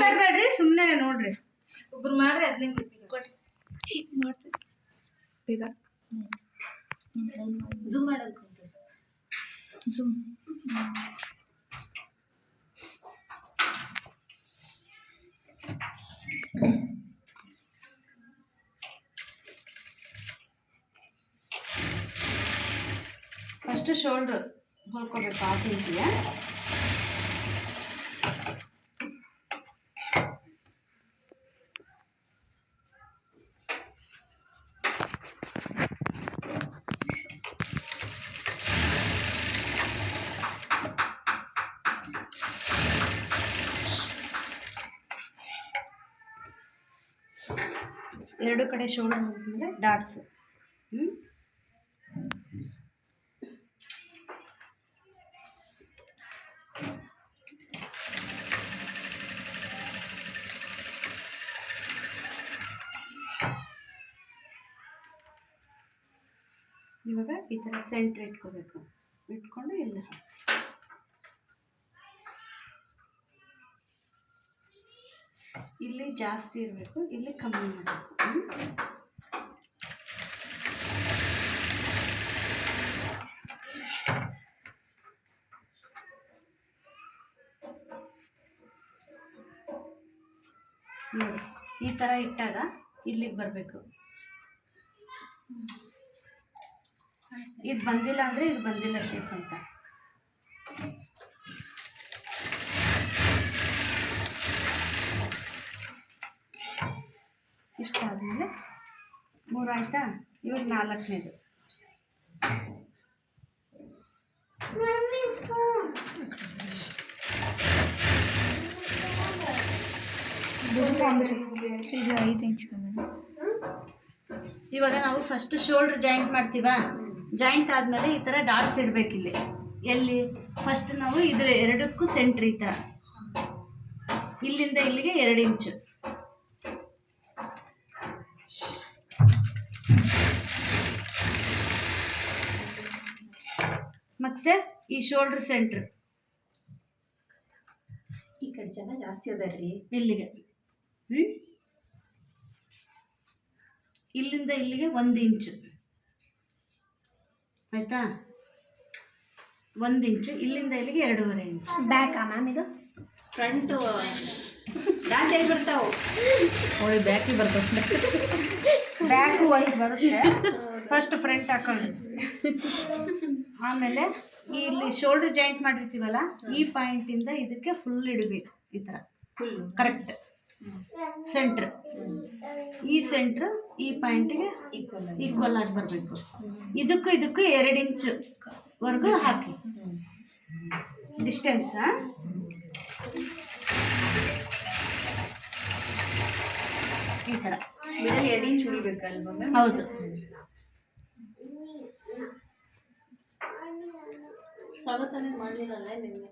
ಮಾತಾಡ್ಬೇಡ್ರಿ, ಸುಮ್ಮನೆ ನೋಡ್ರಿ. ಒಬ್ರು ಮಾಡ್ರಿ, 15 ಕೊಡ್ರಿ. ಹೀಗೆ ಮಾಡ್ತೀವಿ ಬೇಗ. ಝೂಮ್ ಮಾಡೋದು ಝೂಮ್. ಫಸ್ಟ್ ಶೋಲ್ಡ್ರ್ ಹೊಲ್ಕೋಬೇಕು 1/2 ಇಂಚಿಗೆ. ಎರಡು ಕಡೆ ಶೋಲ್ಡರ್ ಹೋದ್ಮೇಲೆ ಡಾಟ್ಸ್. ಇವಾಗ ಈ ಥರ ಸೆಂಟ್ರ್ ಇಟ್ಕೋಬೇಕು. ಇಟ್ಕೊಂಡು ಇಲ್ಲ ಇಲ್ಲಿ ಜಾಸ್ತಿ ಇರಬೇಕು, ಇಲ್ಲಿ ಕಮ್ಮಿ ಮಾಡಬೇಕು. ನೋಡಿ, ಈ ಥರ ಇಟ್ಟಾಗ ಇಲ್ಲಿಗೆ ಬರಬೇಕು. ಇದು ಬಂದಿಲ್ಲ ಅಂದರೆ ಇದು ಬಂದಿಲ್ಲ ಶೇಪ್ ಅಂತ. ಇಷ್ಟಾದಮೇಲೆ 3 ಆಯಿತಾ. ಇವಾಗ 4ನೇದು. ಇದು 5 ಇಂಚ್. ಇವಾಗ ನಾವು ಫಸ್ಟ್ ಶೋಲ್ಡರ್ ಜಾಯಿಂಟ್ ಮಾಡ್ತೀವಾ. ಜಾಯಿಂಟ್ ಆದಮೇಲೆ ಈ ಥರ ಡಾಟ್ಸ್ ಇಡಬೇಕು. ಇಲ್ಲಿ ಎಲ್ಲಿ ಫಸ್ಟ್ ನಾವು ಇದ್ರ ಎರಡಕ್ಕೂ ಸೆಂಟ್ರ್ ಈ ಥರ, ಇಲ್ಲಿಂದ ಇಲ್ಲಿಗೆ 2 ಇಂಚು. ಮತ್ತೆ ಈ ಶೋಲ್ಡರ್ ಸೆಂಟ್ರ್ ಈ ಕಡೆ ಜನ ಜಾಸ್ತಿ ಅದಾರ್ರಿ. ಇಲ್ಲಿಗೆ ಇಲ್ಲಿಂದ ಇಲ್ಲಿಗೆ 1 ಇಂಚು ಆಯ್ತಾ. 1 ಇಂಚು. ಇಲ್ಲಿಂದ ಇಲ್ಲಿಗೆ 2.5 ಇಂಚು. ಬ್ಯಾಕಾ ಮ್ಯಾಮ್ ಇದು? ಫ್ರಂಟು ಡಾನ್ಸ್ ಹೇಗೆ ಬರ್ತಾವೆ? ಅವಳಿ ಬ್ಯಾಕಿಗೆ ಬರ್ತದೆ. ಬ್ಯಾಕು ವೈಸ್ ಬರುತ್ತೆ. ಫಸ್ಟ್ ಫ್ರಂಟ್ ಹಾಕೊಳ್ಳಿ. ಆಮೇಲೆ ಇಲ್ಲಿ ಶೋಲ್ಡರ್ ಜಾಯಿಂಟ್ ಮಾಡಿರ್ತೀವಲ್ಲ, ಈ ಪಾಯಿಂಟಿಂದ ಇದಕ್ಕೆ ಫುಲ್ ಇಡಬೇಕು. ಈ ಥರ ಫುಲ್ ಕರೆಕ್ಟ್ ಸೆಂಟ್ರ್. ಈ ಸೆಂಟ್ರ್ ಈ ಪಾಯಿಂಟಿಗೆ ಈಕ್ವಲ್ ಆಗಿ ಬರಬೇಕು. ಇದಕ್ಕೂ 2 ಇಂಚುವರೆಗೂ ಹಾಕಿ ಡಿಸ್ಟೆನ್ಸ್. ಈ ಥರ ಮಿಡಲ್ 2 ಇಂಚ್ ಉಳಿಬೇಕಲ್ವ ಮ್ಯಾಮ್? ಹೌದು. ಸ್ವಾಗತನೇ ಮಾಡಲಿಲ್ಲಲ್ಲ ನಿಮಗೆ.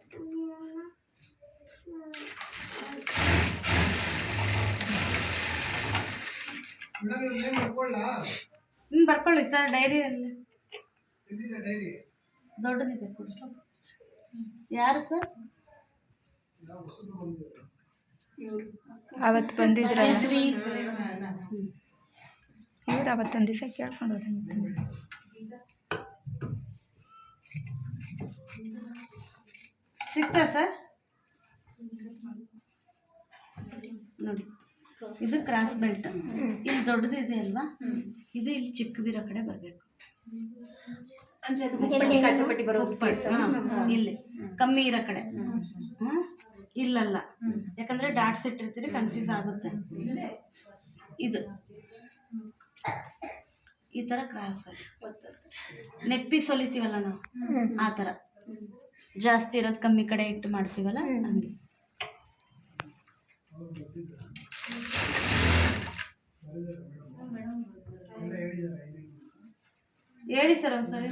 ಬರ್ಕೊಳ್ಳಿ ಸರ್. ಡೈರಿಯಲ್ಲಿ ದೊಡ್ಡದಿದೆ ಕೊಡಿ. ಯಾರು ಸರ್? ಅವತ್ತು ಬಂದಿದ್ರಲ್ಲ ಇವ್ರು, ಅವತ್ತೊಂದು ದಿವಸ ಕೇಳ್ಕೊಂಡು ಹೋದಂಗೆ. ಸಿಗ್ತಾ ಸರ್? ನೋಡಿ, ಇದು ಕ್ರಾಸ್ ಬೆಲ್ಟ್. ಇಲ್ಲಿ ದೊಡ್ಡದು ಇದೆ ಅಲ್ವಾ, ಇದು ಇಲ್ಲಿ ಚಿಕ್ಕದಿರೋ ಕಡೆ ಬರಬೇಕು. ಅಂದರೆ ಅದು ಕಾಚಪಟ್ಟಿ ಬರೋ ಇಲ್ಲಿ ಕಮ್ಮಿ ಇರೋ ಕಡೆ. ಇಲ್ಲಲ್ಲ, ಯಾಕಂದರೆ ಡಾಟ್ಸ್ ಇಟ್ಟಿರ್ತೀರಿ, ಕನ್ಫ್ಯೂಸ್ ಆಗುತ್ತೆ. ಇದು ಈ ಥರ ಕ್ರಾಸ್ ಆಗಿ ನೆಕ್ ಪೀಸ್ ಹೊಲಿತೀವಲ್ಲ ನಾವು, ಆ ಥರ ಜಾಸ್ತಿ ಇರೋದು ಕಮ್ಮಿ ಕಡೆ ಇಟ್ಟು ಮಾಡ್ತೀವಲ್ಲ ಹಂಗೆ. ಹೇಳಿ ಸರ್ ಒಂದ್ಸರಿ.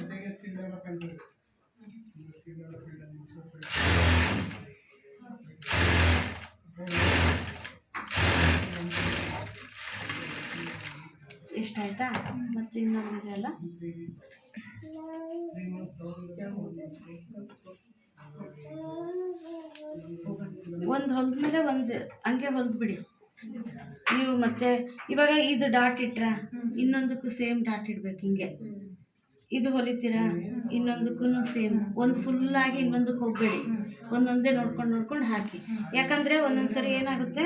ಇಷ್ಟ ಆಯ್ತಾ? ಮತ್ತೆ ಇನ್ನೊಂದು ಇದೆಯಲ್ಲ, ಒಂದು ಹೊಲ್ದ್ಮೇಲೆ ಒಂದು ಹಂಗೆ ಹೊಲ್ದು ಬಿಡಿ ನೀವು. ಮತ್ತೆ ಇವಾಗ ಇದು ಡಾಟ್ ಇಟ್ರ ಇನ್ನೊಂದಕ್ಕೂ ಸೇಮ್ ಡಾಟ್ ಇಡ್ಬೇಕು. ಹಿಂಗೆ ಇದು ಹೊಲಿತೀರಾ ಇನ್ನೊಂದಕ್ಕೂ ಸೇಮ್. ಒಂದು ಫುಲ್ಲಾಗಿ ಇನ್ನೊಂದಕ್ಕೆ ಹೋಗಬೇಡಿ, ಒಂದೊಂದೇ ನೋಡ್ಕೊಂಡು ಹಾಕಿ. ಯಾಕಂದರೆ ಒಂದೊಂದು ಸರಿ ಏನಾಗುತ್ತೆ,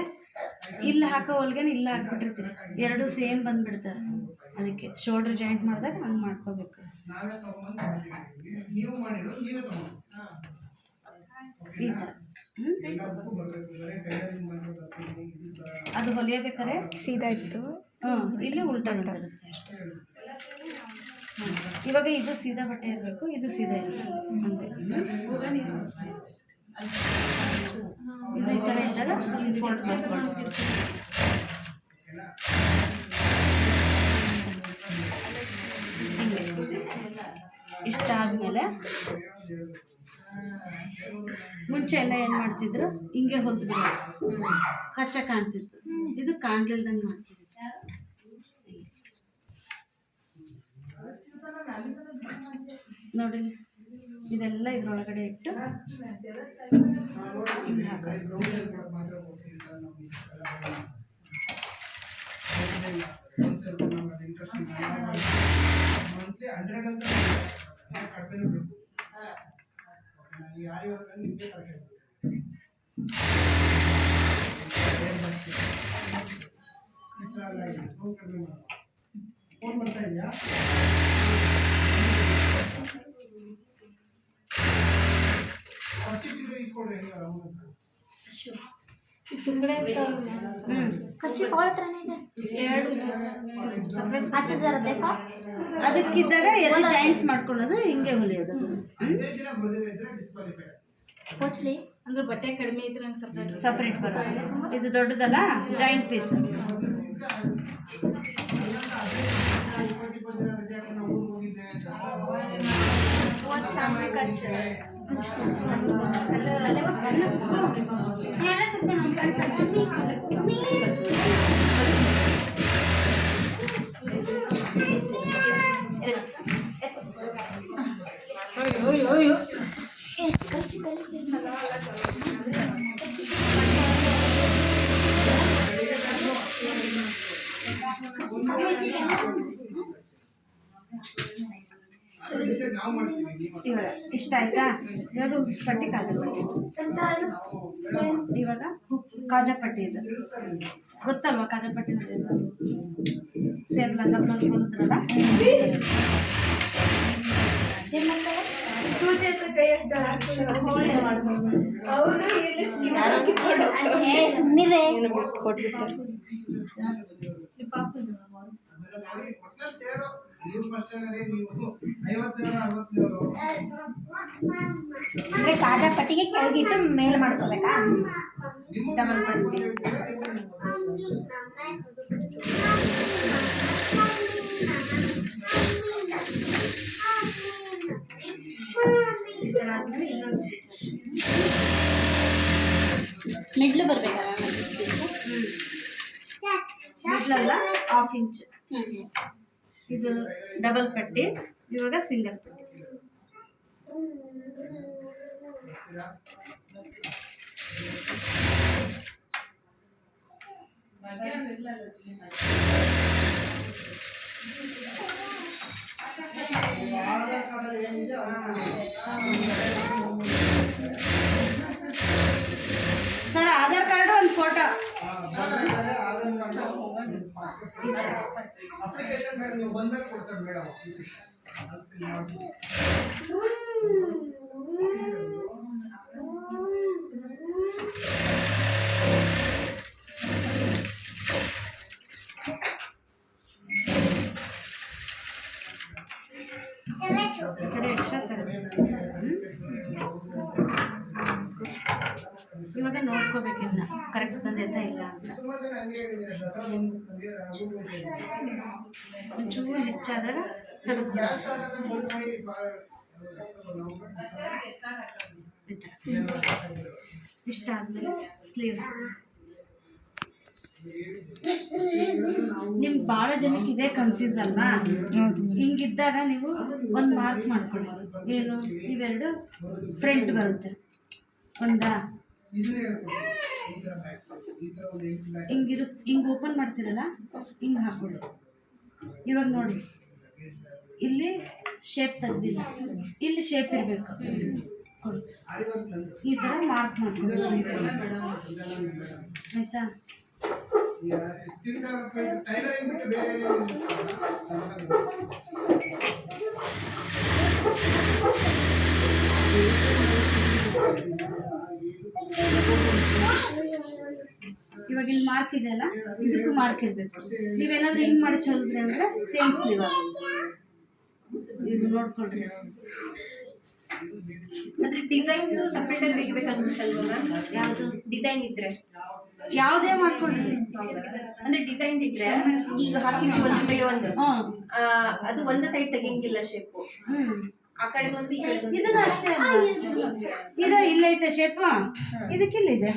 ಇಲ್ಲಿ ಹಾಕೋ ಹೊಲ್ಗೆನ ಇಲ್ಲ ಹಾಕ್ಬಿಟ್ಟಿರ್ತೀರಿ, ಎರಡು ಸೇಮ್ ಬಂದುಬಿಡ್ತವೆ. ಅದಕ್ಕೆ ಶೋಲ್ಡ್ರ್ ಜಾಯಿಂಟ್ ಮಾಡಿದಾಗ ಹಂಗೆ ಮಾಡ್ಕೋಬೇಕು. ಈ ಥರ ಅದು ಹೊಲಿಯಬೇಕಾರೆ ಸೀದಾ ಇತ್ತು, ಇಲ್ಲಿ ಉಲ್ಟಾ ಬರುತ್ತೆ ಅಷ್ಟೇ. ಇವಾಗ ಇದು ಸೀದಾ ಬಟ್ಟೆ ಇರಬೇಕು, ಇದು ಸೀದಾ ಇರಬೇಕು. ಹಂಗೆ ಇದು ಈ ಥರ ಇದ್ದಾಗ ಫೋಲ್ಡ್ ಮಾಡ್ಕೊಂಡು ಹಿಂಗೆ ಇಷ್ಟ ಆದಮೇಲೆ ಮುಂಚೆ ಎಲ್ಲ ಏನು ಮಾಡ್ತಿದ್ರು, ಹಿಂಗೆ ಹೊಲ್ದು ಬಿಡೋದು, ಕಚ್ಚ ಕಾಣ್ತಿತ್ತು. ಇದು ಕಾಣ್ಲಿಲ್ದಂಗೆ ಮಾಡ್ತಿದ್ರು. ನೋಡಿ ಇದೆಲ್ಲ ಇದ್ರೊಳಗಡೆ ಇಟ್ಟು ಹಿಂಗೆ ಹಾಕೋದು. ಅದಕ್ಕಿದ್ದಾಗ ಎಲ್ಲ ಜಾಯಿಂಟ್ ಮಾಡ್ಕೊಳ್ಳೋದು, ಹಿಂಗೆ ಹೊಲಿಯೋದು. ಅಂದ್ರೆ ಬಟ್ಟೆ ಕಡಿಮೆ ಇದ್ರೆ ಸಪ್ರೇಟ್ ಬರೋದು. ಇದು ದೊಡ್ಡದಲ್ಲ ಜಾಯಿಂಟ್ ಪೀಸ್. ಇವಾಗ ಇಷ್ಟ ಆಯ್ತಾ? ಇವಾಗ ಉಕ್ಸ್ಪಟ್ಟಿ ಕಾಜಾಪಟ್ಟಿ. ಇವಾಗ ಕಾಜಾಪಟ್ಟಿ ಇದು ಗೊತ್ತಲ್ವಾ? ಕಾಜಾಪಟ್ಟಿ ಸೇಮ್ ಲಂಗ ಬ್ಲೌಸ್ ಬಂದ್ರಲ್ಲ, ಕೊಟ್ಬಿಡ್ತಾರೆ. ಅಂದ್ರೆ ಕಾಜಾಪಟ್ಟಿಗೆ ಕೆಳಗಿಟ್ಟು ಮೇಲೆ ಮಾಡ್ಕೋಬೇಕಾ? ಡಬಲ್ ಪಟ್ಟಿ. ಮಿಡ್ಲು ಬರ್ಬೇಕಲ್ಲ ಸ್ಟಿಚ್? ಮಿಡ್ಲಲ್ಲ, 1/2 ಇಂಚ್. ಇದು ಡಬಲ್ ಪಟ್ಟಿ, ಇವಾಗ ಸಿಂಗಲ್ ಪಟ್ಟಿ. ಸರ್ ಆಧಾರ್ ಕಾರ್ಡು ಒಂದು ಫೋಟೋ. ಇವಾಗ ನೋಡ್ಕೋಬೇಕಿಲ್ಲ ಕರೆಕ್ಟ್ ಬಂದೈತಾ ಇಲ್ಲ ಅಂತ. ಒಂಚೂರು ಹೆಚ್ಚಾದಾಗ ಇಷ್ಟ ಆದಮೇಲೆ ಸ್ಲೀವ್ಸ್ ನಿಮ್ಗೆ ಭಾಳ ಜನಕ್ಕೆ ಇದೇ ಕನ್ಫ್ಯೂಸ್ ಅಲ್ವಾ? ಹೌದು ಹಿಂಗಿದ್ದಾಗ ನೀವು ಒಂದು ಮಾರ್ಕ್ ಮಾಡ್ಕೊಳ್ಳಿ. ಏನು ಇವೆರಡು ಫ್ರಂಟ್ ಬರುತ್ತೆ ಒಂದಾ, ಹಿಂಗೆ ಓಪನ್ ಮಾಡ್ತೀರಲ್ಲ ಹಿಂಗೆ ಹಾಕೊಳ್ಳಿ. ಇವಾಗ ನೋಡಿ ಇಲ್ಲಿ ಶೇಪ್ ತೆಗ್ದಿಲ್ಲ, ಇಲ್ಲಿ ಶೇಪ್ ಇರಬೇಕು. ಈ ಥರ ಮಾರ್ಕ್ ಮಾಡ್ಕೊಳ್ಳಿ ಆಯಿತಾ? ಇವಾಗ ಇಲ್ಲಿ ಮಾರ್ಕ್ ಇದೆ ಅಲ್ಲ, ಇದಕ್ಕೂ ಮಾರ್ಕ್ ಇರಬೇಕು. ನೀವೇನಾದ್ರೂ ಹಿಂಗೆ ಮಾಡಿ ಚಲಿದ್ರಿ ಅಂದರೆ ಸೇಮ್ ಸ್ಲೀವ್ ಇದು ನೋಡ್ಕೊಳ್ರಿ. ಅಂದ್ರೆ ಡಿಸೈನ್ ಸಪ್ರೇಟ್ ಆಗಿ ತೆಗಿಬೇಕು ಅನ್ಸುತ್ತಲ್ವಾ ಮ್ಯಾಮ್? ಯಾವುದು ಡಿಸೈನ್ ಇದ್ರೆ ಯಾವುದೇ ಮಾಡ್ಕೊಂಡ್ರಿ, ಅಂದ್ರೆ ಡಿಸೈನ್ ಇದ್ರೆ ಈಗ ಹಾಕಿದ್ವಿ ಒಂದ್ರ ಮೇಲೆ ಒಂದು ಅದು ಒಂದು ಸೈಡ್ ತೆಗಿಯಂಗಿಲ್ಲ ಶೇಪು, ಆ ಕಡೆ ಒಂದು ಈ ಕಡೆ ಒಂದು. ಇದನ್ನು ಅಷ್ಟೇ ಅಲ್ವಾ? ಇದು ಇಲ್ಲೈತೆ ಶೇಪ್, ಇದಕ್ಕಿಲ್ಲಿದೆ.